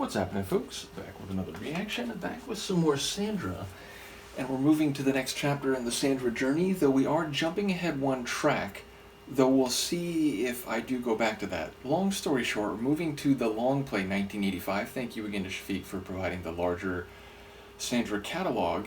What's happening, folks? Back with another reaction, and back with some more Sandra. And we're moving to the next chapter in the Sandra journey, though we are jumping ahead one track, though we'll see if I do go back to that. Long story short, we're moving to the long play 1985. Thank you again to Shafiq for providing the larger Sandra catalog.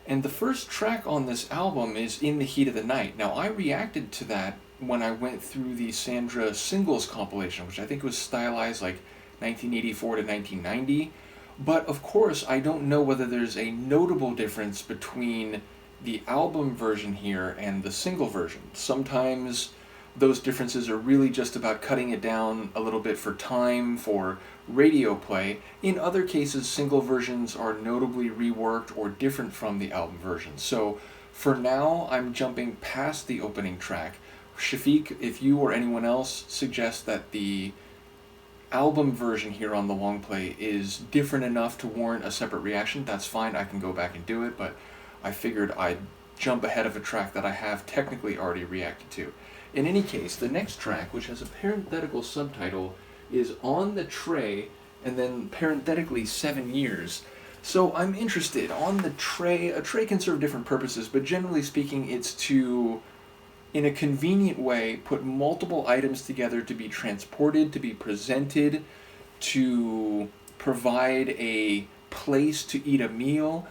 And the first track on this album is In the Heat of the Night. Now, I reacted to that when I went through the Sandra singles compilation, which I think was stylized like 1984 to 1990. But of course, I don't know whether there's a notable difference between the album version here and the single version. Sometimes those differences are really just about cutting it down a little bit for time, for radio play. In other cases, single versions are notably reworked or different from the album version. So for now, I'm jumping past the opening track. Shafiq, if you or anyone else suggests that the album version here on the long play is different enough to warrant a separate reaction, that's fine, I can go back and do it, but I figured I'd jump ahead of a track that I have technically already reacted to. In any case, the next track, which has a parenthetical subtitle, is On the Tray, and then parenthetically 7 years. So I'm interested. On the tray, a tray can serve different purposes, but generally speaking, it's to, in a convenient way, put multiple items together to be transported, to be presented, to provide a place to eat a meal.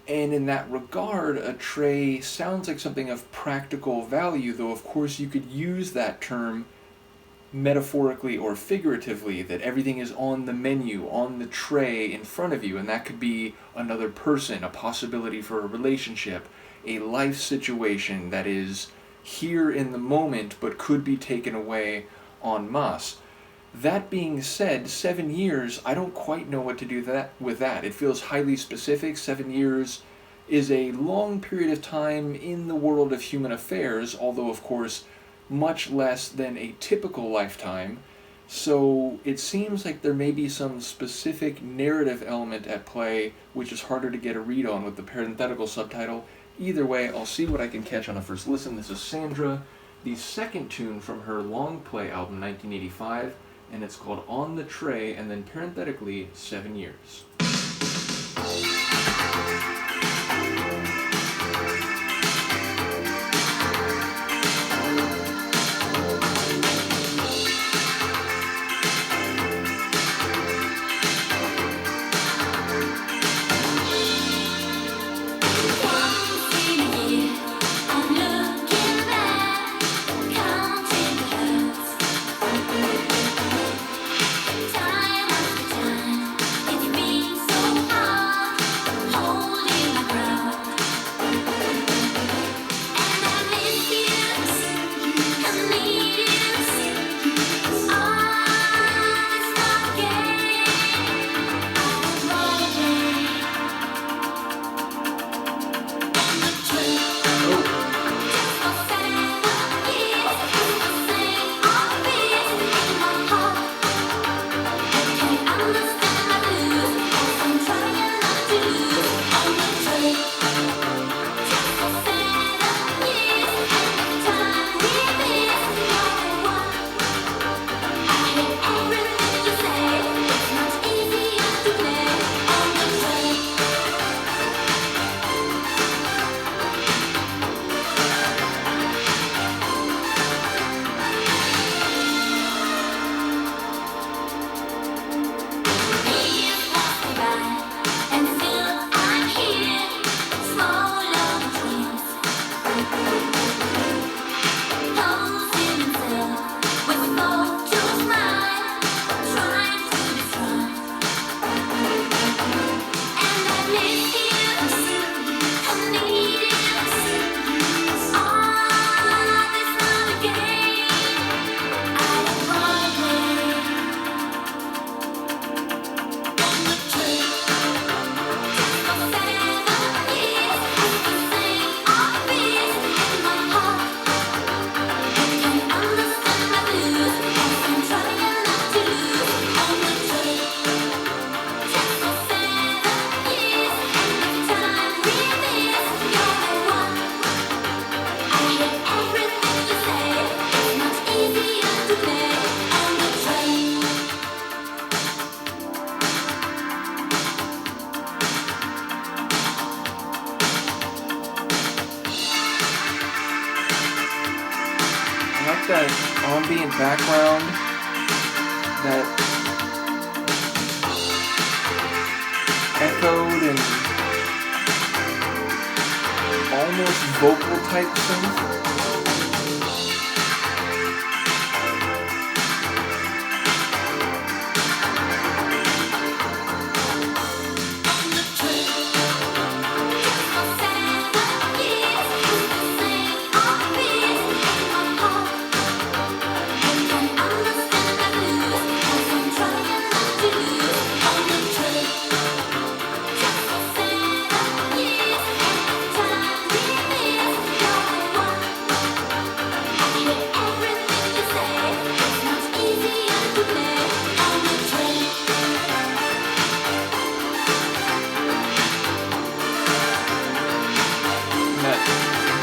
And in that regard, a tray sounds like something of practical value, though of course you could use that term metaphorically or figuratively, that everything is on the menu, on the tray in front of you, and that could be another person, a possibility for a relationship, a life situation that is here in the moment but could be taken away en masse. That being said, 7 years, I don't quite know what to do with that. It feels highly specific. 7 years is a long period of time in the world of human affairs, although of course much less than a typical lifetime. So it seems like there may be some specific narrative element at play which is harder to get a read on with the parenthetical subtitle. Either way, I'll see what I can catch on a first listen. This is Sandra, the second tune from her long play album 1985, and it's called On the Tray, and then parenthetically 7 years. Time after time, it's been that ambient background, that echoed and almost vocal type synth.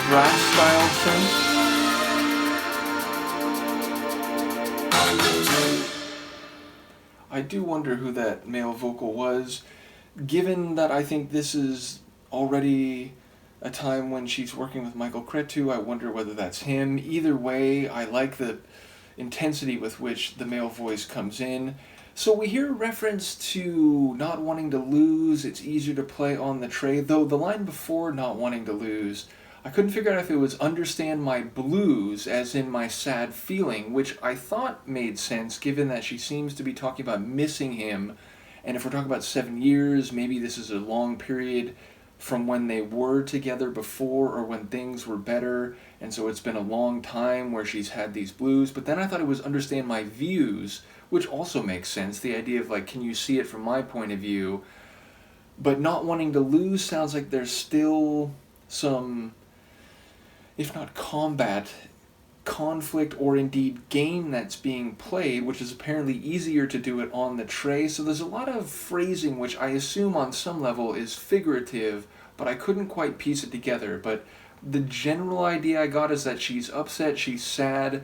Brass style synth. I do wonder who that male vocal was, given that I think this is already a time when she's working with Michael Cretu. I wonder whether that's him. Either way, I like the intensity with which the male voice comes in. So we hear a reference to not wanting to lose, it's easier to play on the tray, though the line before not wanting to lose, I couldn't figure out if it was understand my blues, as in my sad feeling, which I thought made sense given that she seems to be talking about missing him. And if we're talking about 7 years, maybe this is a long period from when they were together before or when things were better. And so it's been a long time where she's had these blues. But then I thought it was understand my views, which also makes sense. The idea of like, can you see it from my point of view? But not wanting to lose sounds like there's still some, if not combat, conflict or indeed game that's being played, which is apparently easier to do it on the tray. So there's a lot of phrasing which I assume on some level is figurative, but I couldn't quite piece it together. But the general idea I got is that she's upset, she's sad,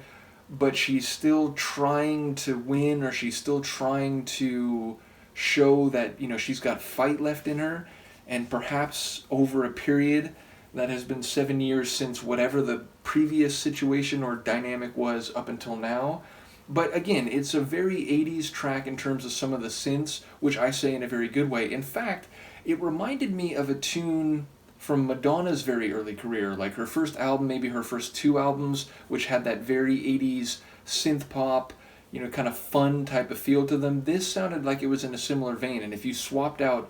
but she's still trying to win, or she's still trying to show that, you know, she's got fight left in her, and perhaps over a period that has been 7 years since whatever the previous situation or dynamic was up until now. But again, it's a very 80s track in terms of some of the synths, which I say in a very good way. In fact, it reminded me of a tune from Madonna's very early career, like her first album, maybe her first 2 albums, which had that very 80s synth pop, you know, kind of fun type of feel to them. This sounded like it was in a similar vein, and if you swapped out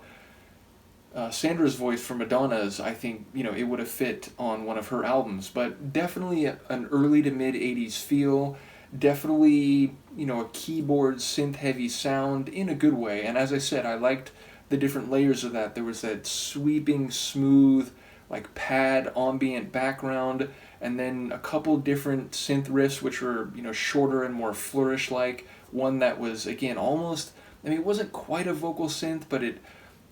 Sandra's voice from Madonna's, I think, you know, it would have fit on one of her albums. But definitely an early to mid 80s feel, definitely, you know, a keyboard synth heavy sound in a good way. And as I said, I liked the different layers of that. There was that sweeping, smooth, like pad ambient background, and then a couple different synth riffs which were, you know, shorter and more flourish-like. One that was, again, almost, I mean, it wasn't quite a vocal synth, but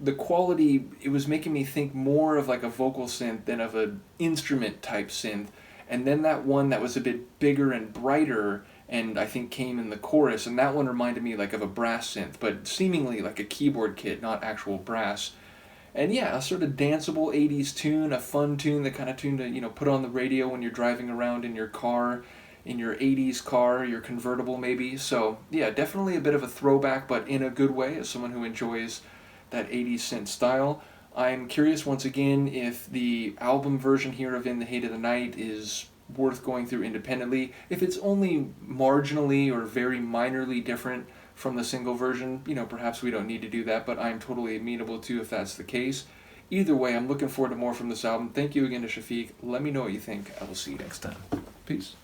the quality, it was making me think more of like a vocal synth than of an instrument type synth. And then that one that was a bit bigger and brighter, and I think came in the chorus, and that one reminded me like of a brass synth, but seemingly like a keyboard kit, not actual brass. And yeah, a sort of danceable 80s tune, a fun tune, the kind of tune to, you know, put on the radio when you're driving around in your car, in your 80s car, your convertible maybe. So yeah, definitely a bit of a throwback, but in a good way, as someone who enjoys that 80s synth style. I'm curious once again if the album version here of In the Hate of the Night is worth going through independently. If it's only marginally or very minorly different from the single version, you know, perhaps we don't need to do that, but I'm totally amenable to if that's the case. Either way, I'm looking forward to more from this album. Thank you again to Shafiq. Let me know what you think. I will see you next time. Peace.